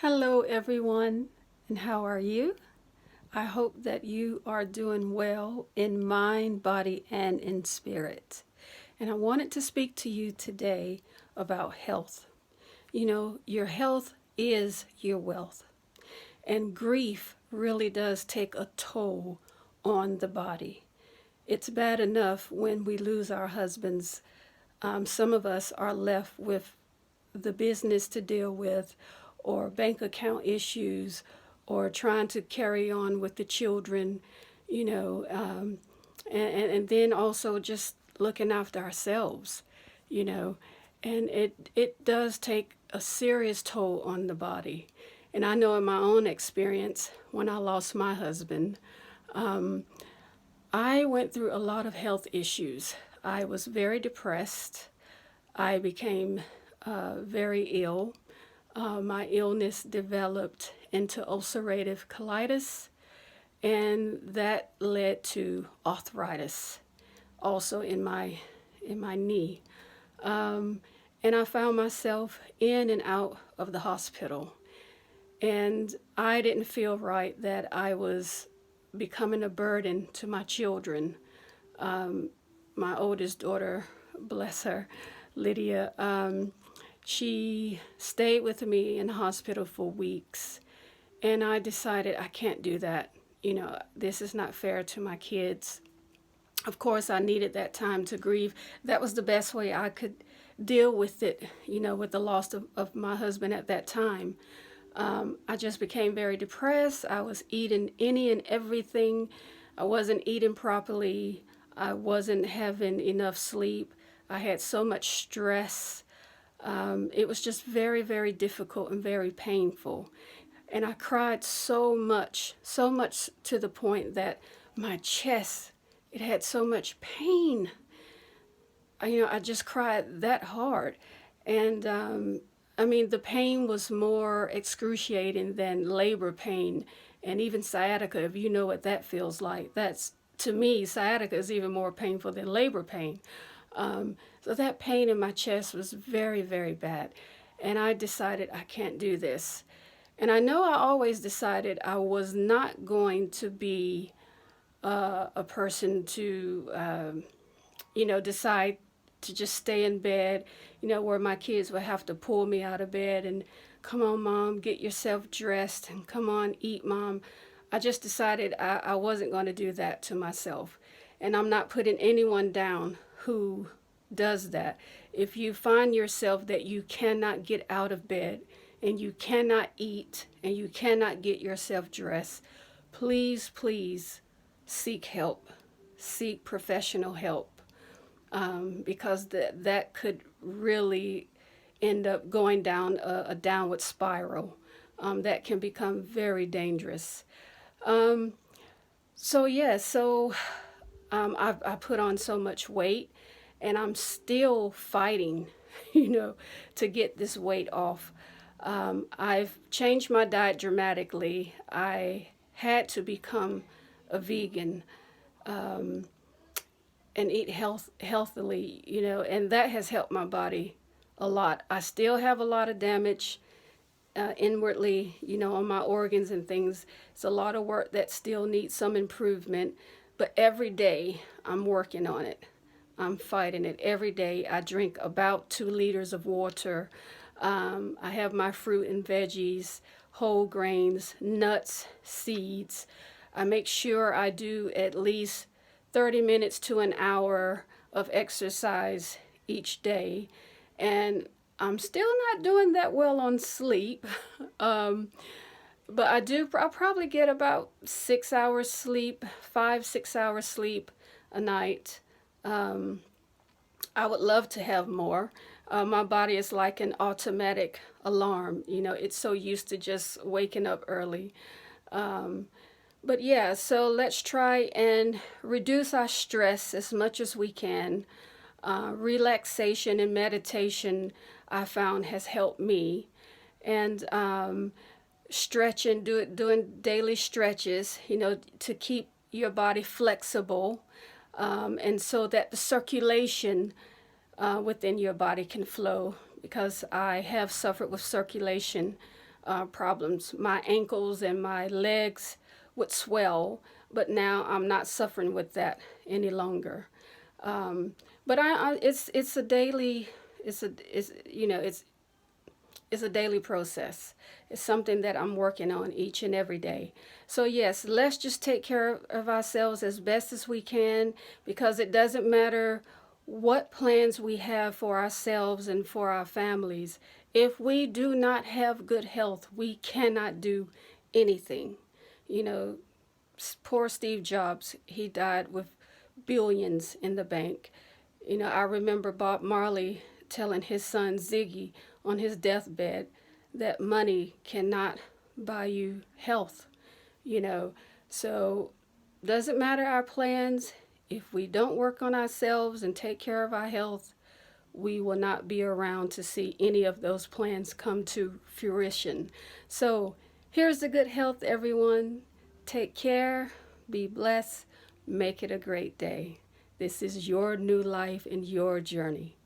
Hello, everyone, and how are you? I hope that you are doing well in mind, body, and in spirit. And I wanted to speak to you today about health. You know, your health is your wealth, and grief really does take a toll on the body. It's bad enough when we lose our husbands. Some of us are left with the business to deal with, or bank account issues, or trying to carry on with the children, you know, and then also just looking after ourselves, you know, and it does take a serious toll on the body. And I know in my own experience, when I lost my husband, I went through a lot of health issues. I was very depressed. I became very ill. My illness developed into ulcerative colitis, and that led to arthritis, also in my knee. And I found myself in and out of the hospital, and I didn't feel right that I was becoming a burden to my children. My oldest daughter, bless her, Lydia, she stayed with me in the hospital for weeks. And I decided I can't do that. You know, this is not fair to my kids. Of course, I needed that time to grieve. That was the best way I could deal with it, you know, with the loss of my husband at that time. I just became very depressed. I was eating any and everything. I wasn't eating properly. I wasn't having enough sleep. I had so much stress. It was just very, very difficult and very painful. And I cried so much to the point that my chest, it had so much pain. I just cried that hard. And I mean, the pain was more excruciating than labor pain and even sciatica, if you know what that feels like. That's, to me, sciatica is even more painful than labor pain. So that pain in my chest was very, very bad. And I decided I can't do this. And I know I always decided I was not going to be a person to, decide to just stay in bed, where my kids would have to pull me out of bed and come on, mom, get yourself dressed and come on, eat, mom. I just decided I wasn't going to do that to myself. And I'm not putting anyone down who does that. If you find yourself that you cannot get out of bed and you cannot eat and you cannot get yourself dressed, please, please seek help. Seek professional help, because that could really end up going down a downward spiral that can become very dangerous. Um, I put on so much weight, and I'm still fighting, to get this weight off. I've changed my diet dramatically. I had to become a vegan, and eat healthily, and that has helped my body a lot. I still have a lot of damage inwardly, on my organs and things. It's a lot of work that still needs some improvement, but every day I'm working on it. I'm fighting it every day. I drink about 2 liters of water. I have my fruit and veggies, whole grains, nuts, seeds. I make sure I do at least 30 minutes to an hour of exercise each day. And I'm still not doing that well on sleep. But I probably get about 6 hours sleep, 5, 6 hours sleep a night. I would love to have more. My body is like an automatic alarm. It's so used to just waking up early. But yeah, so let's try and reduce our stress as much as we can. Relaxation and meditation, I found, has helped me. And stretching, doing daily stretches, to keep your body flexible, and so that the circulation within your body can flow, because I have suffered with circulation problems. My ankles and my legs would swell, but now I'm not suffering with that any longer. But it's a daily, it's you know, it's a daily process. It's something that I'm working on each and every day. So yes, let's just take care of ourselves as best as we can, because it doesn't matter what plans we have for ourselves and for our families. If we do not have good health, we cannot do anything. You know, poor Steve Jobs, he died with billions in the bank. You know, I remember Bob Marley telling his son Ziggy on his deathbed that money cannot buy you health, you know. So doesn't matter our plans, if we don't work on ourselves and take care of our health, we will not be around to see any of those plans come to fruition. So here's the good health, everyone. Take care, be blessed, make it a great day. This is your new life and your journey.